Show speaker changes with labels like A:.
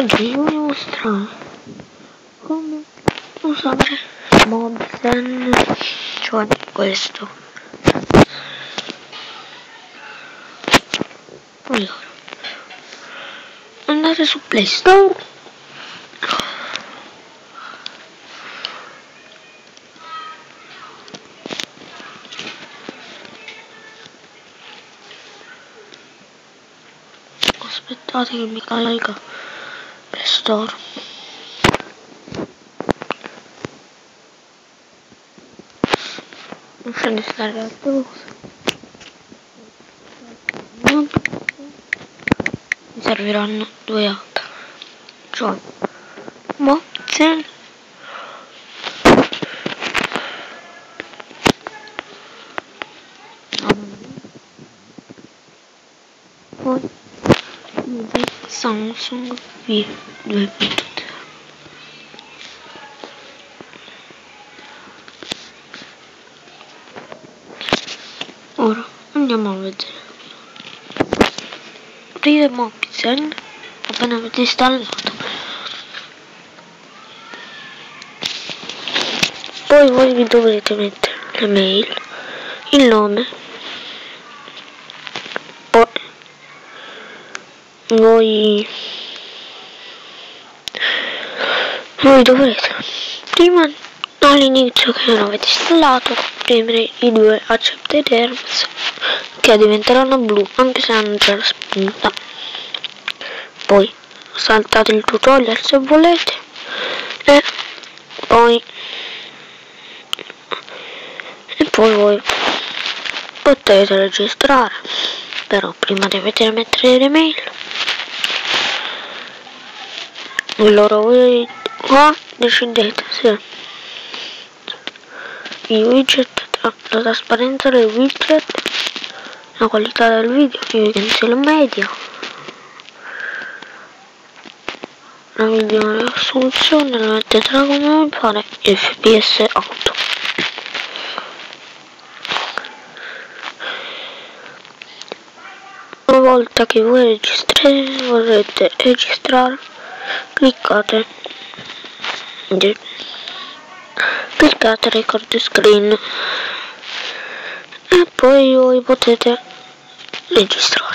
A: Oggi vi voglio mostrare come usare Mobzen, cioè questo. Allora, andate su Play Store, aspettate che mi carica Play Store. Non prendo scarica altre cose. Mi serviranno 2H, cioè Mobzen. Poi Samsung V2.0. Ora andiamo a vedere. Aprire Mobzen appena avete installato. Poi voi vi dovrete mettere le mail, il nome, poi voi dovrete prima all'inizio che non avete installato premere i due accept terms che diventeranno blu anche se non c'è la spunta. Poi saltate il tutorial se volete e poi voi potete registrare, però prima dovete mettere le mail. Allora voi qua decidete se i widget, la trasparenza del widget, la qualità del video, io consiglio media, la video risoluzione la mettete come mi pare, fps 8. Una volta che voi vorrete registrare, cliccate record screen e poi voi potete registrare.